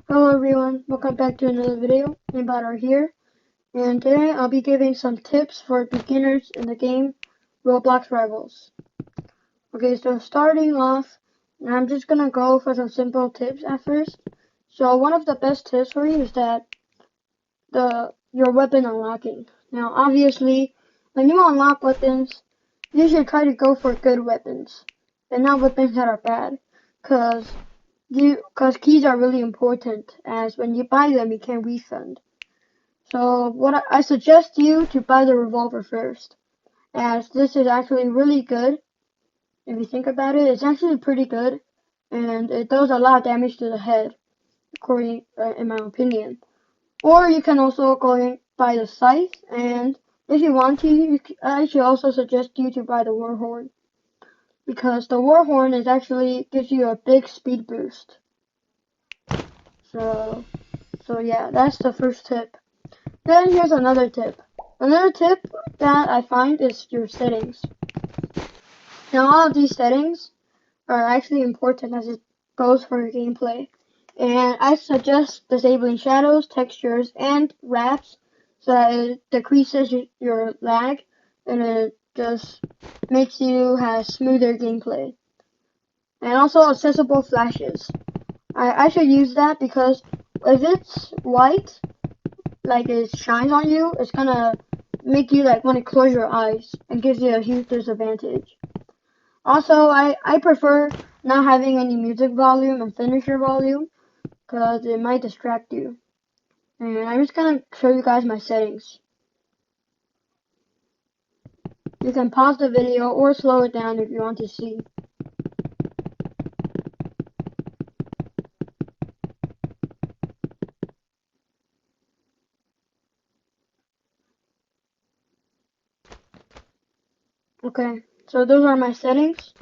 Hello everyone, welcome back to another video. Namebatter here, and today I'll be giving some tips for beginners in the game Roblox Rivals. Okay, so starting off, I'm just gonna go for some simple tips at first. So one of the best tips for you is that your weapon unlocking. Now obviously, when you unlock weapons, you should try to go for good weapons, and not weapons that are bad, cause because keys are really important, as when you buy them, you can refund. So I suggest you to buy the revolver first, as this is actually really good. If you think about it, it's actually pretty good, and it does a lot of damage to the head, according in my opinion. Or you can also go and buy the scythe, and if you want to, I should also suggest you to buy the warhorn, because the warhorn is actually gives you a big speed boost. So So yeah, that's the first tip. Then here's another tip. Another tip that I find is your settings. Now all of these settings are actually important as it goes for your gameplay. And I suggest disabling shadows, textures, and wraps so that it decreases your lag and it just makes you have smoother gameplay. And also accessible flashes. I should use that because if it's white, like it shines on you, it's gonna make you like want to close your eyes and gives you a huge disadvantage. Also, I prefer not having any music volume and finisher volume because it might distract you. And I'm just gonna show you guys my settings. You can pause the video or slow it down if you want to see. Okay, so those are my settings.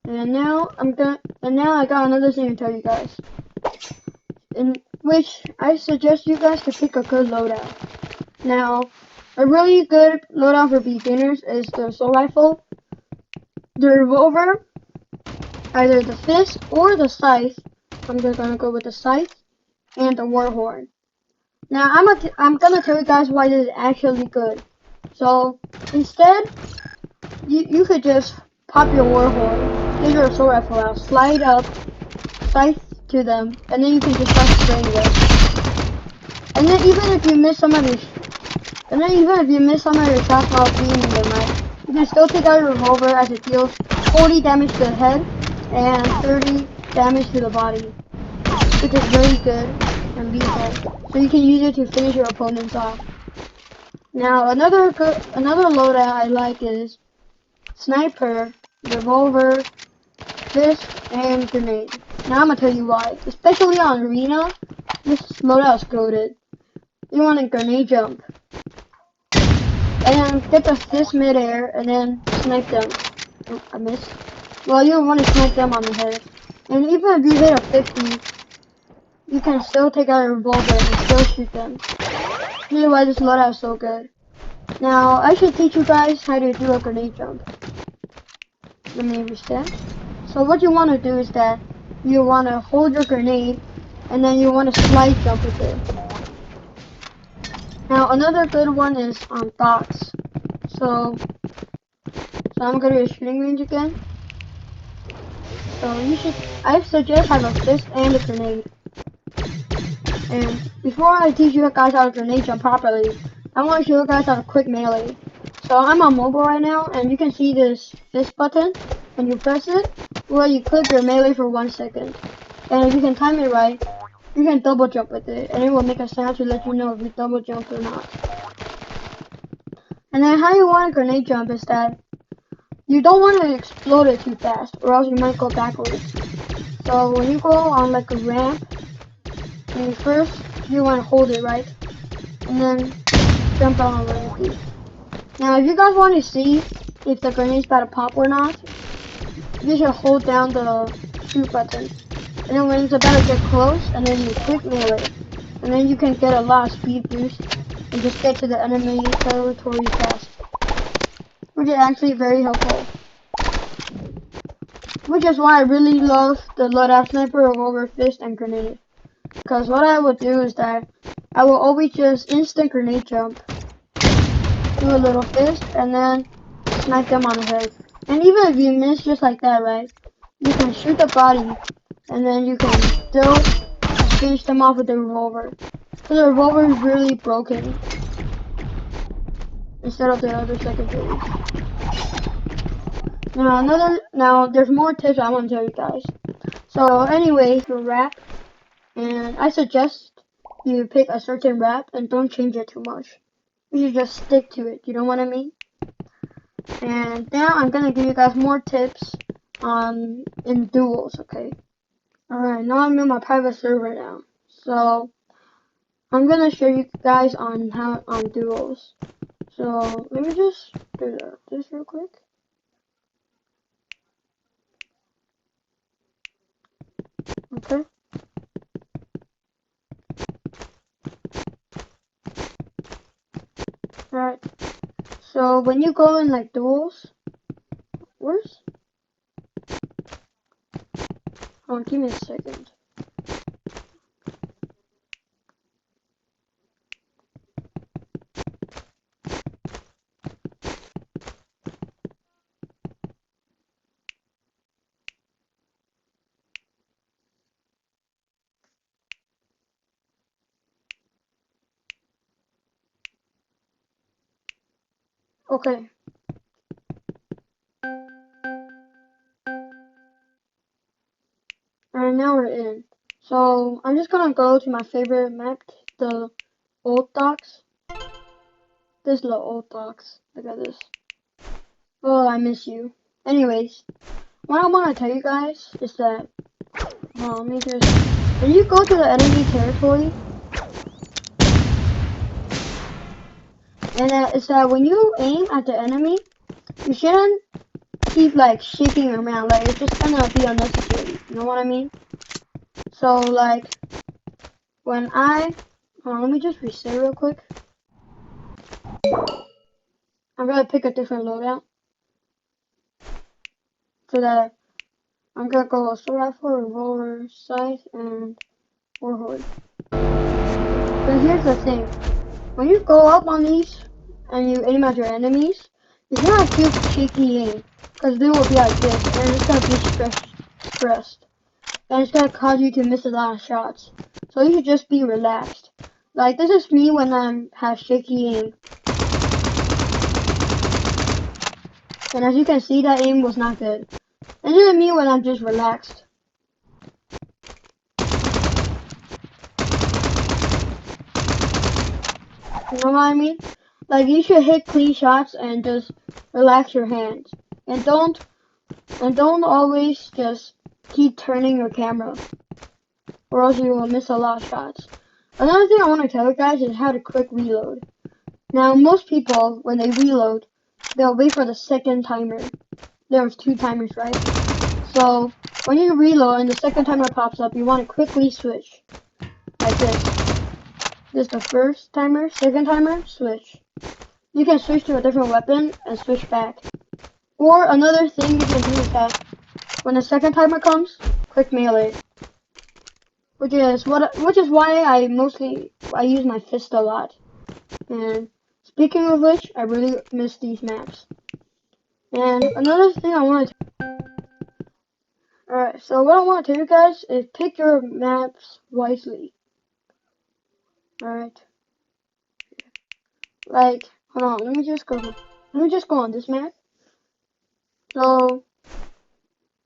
And now I got another thing to tell you guys. In which I suggest you guys to pick a good loadout. Now, a really good loadout for beginners is the assault rifle, the revolver, either the fist or the scythe. I'm just gonna go with the scythe and the warhorn. Now, I'm gonna tell you guys why this is actually good. So instead, you could just pop your warhorn, get your assault rifle out, slide up, scythe to them, and then you can just start spraying them. And then even if you miss some of your shots while beating them, right, you can still take out your revolver as it deals 40 damage to the head and 30 damage to the body, which is very good and lethal. So you can use it to finish your opponents off. Now another loadout I like is sniper, revolver, fist, and grenade. Now I'm gonna tell you why. Especially on arena, this loadout is goated. You want a grenade jump. And then get the fist midair and then snipe them. Oh, I missed. Well, you want to snipe them on the head. And even if you hit a 50, you can still take out a revolver and still shoot them. This is why this loadout is so good. Now, I should teach you guys how to do a grenade jump. Let me reset. So what you want to do is that you want to hold your grenade and then you want to slide jump with it. Now another good one is on dots. So I'm going to the shooting range again. So I suggest have a fist and a grenade. And before I teach you guys how to grenade jump properly, I want to show you guys how to quick melee. So I'm on mobile right now, and you can see this fist button. When you press it, well, you click your melee for 1 second. And if you can time it right, you can double jump with it, and it will make a sound to let you know if you double jump or not. And then how you want to grenade jump is that you don't want to explode it too fast, or else you might go backwards. So when you go on like a ramp, first you want to hold it right, and then jump out on rampage. Now if you guys want to see if the grenade's about to pop or not, you should hold down the shoot button. And then when it's about to get close, and then you quick melee, and then you can get a lot of speed boost and just get to the enemy territory fast, which is actually very helpful. Which is why I really love the loadout sniper, revolver, fist, and grenade. Because what I would do is that I will always just instant grenade jump, do a little fist, and then smack them on the head. And even if you miss just like that, right, you can shoot the body, and then you can still finish them off with the revolver. Because the revolver is really broken instead of the other secondaries. Now there's more tips I want to tell you guys. So anyway, the wrap, and I suggest you pick a certain wrap and don't change it too much. You should just stick to it, you know what I mean? And now I'm gonna give you guys more tips in duels, okay? Alright, now I'm in my private server now. So I'm gonna show you guys on duels. So let me just do this real quick. Okay. Alright. So when you go in like duels, where's? Oh, give me a second. Okay. Alright, now we're in. So I'm just gonna go to my favorite map, the old docks. This little old docks. Look at this. Oh, I miss you. Anyways, what I want to tell you guys is that, let me just, when you go to the enemy territory, and it's that when you aim at the enemy, you shouldn't keep like shaking around, like it's just gonna be unnecessary, you know what I mean? So like, when let me just reset real quick. I'm gonna pick a different loadout, so that I'm gonna go assault rifle, revolver, sight, and warhorn. But here's the thing. When you go up on these and you aim at your enemies, you're gonna feel shaky aim, because they will be like this, and it's gonna be stressed, and it's gonna cause you to miss a lot of shots. So you should just be relaxed. Like this is me when I have shaky aim, and as you can see, that aim was not good. And this is me when I'm just relaxed. You know what I mean? Like you should hit clean shots and just relax your hands, and don't always just keep turning your camera, or else you will miss a lot of shots. Another thing I want to tell you guys is how to quick reload. Now most people, when they reload, they'll wait for the second timer. There's 2 timers, right? So when you reload and the second timer pops up, you want to quickly switch like this. This is the first timer, second timer, switch. You can switch to a different weapon and switch back. Or another thing you can do is that when the second timer comes, quick melee. Which is why I use my fist a lot. And speaking of which, I really miss these maps. And another thing I want to Alright, so what I want to tell you guys is pick your maps wisely. Alright. Like, hold on, let me just go on this map. So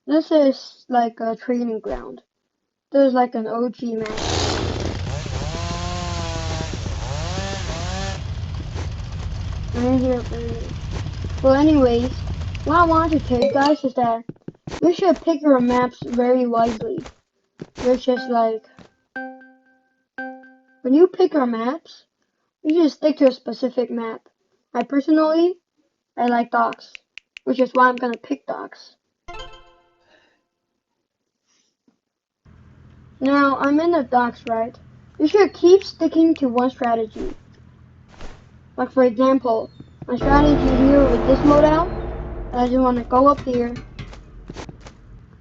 this is like a training ground. There's like an OG map. Right here. Well, anyways, what I wanted to tell you guys is that you should pick your maps very wisely. Which is like, when you pick your maps, you should stick to a specific map. I like docks, which is why I'm gonna pick docks. Now, I'm in the docks, right? You should keep sticking to one strategy. Like for example, my strategy here with this loadout, I just want to go up here,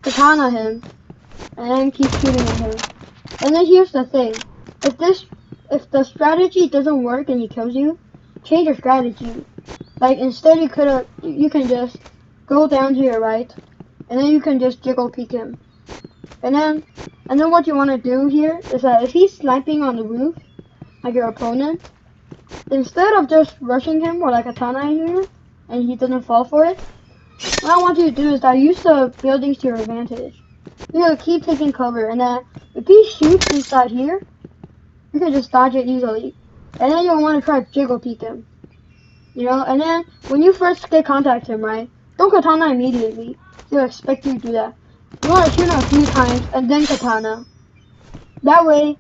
katana him, and then keep shooting at him. And then here's the thing. If the strategy doesn't work and he kills you, change your strategy. Like instead you can just go down to your right, and then you can just jiggle peek him. And then what you want to do here is that if he's sniping on the roof, like your opponent, instead of just rushing him or like a katana here, and he doesn't fall for it, what I want you to do is that use the buildings to your advantage. You know, keep taking cover, and then if he shoots inside here, you can just dodge it easily. And then you'll want to try to jiggle peek him. You know, and then when you first get contact him, right, don't katana immediately. He'll expect you to do that. You want to shoot him a few times and then katana. That way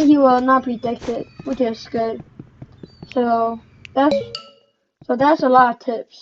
he will not predict it, which is good. So that's a lot of tips.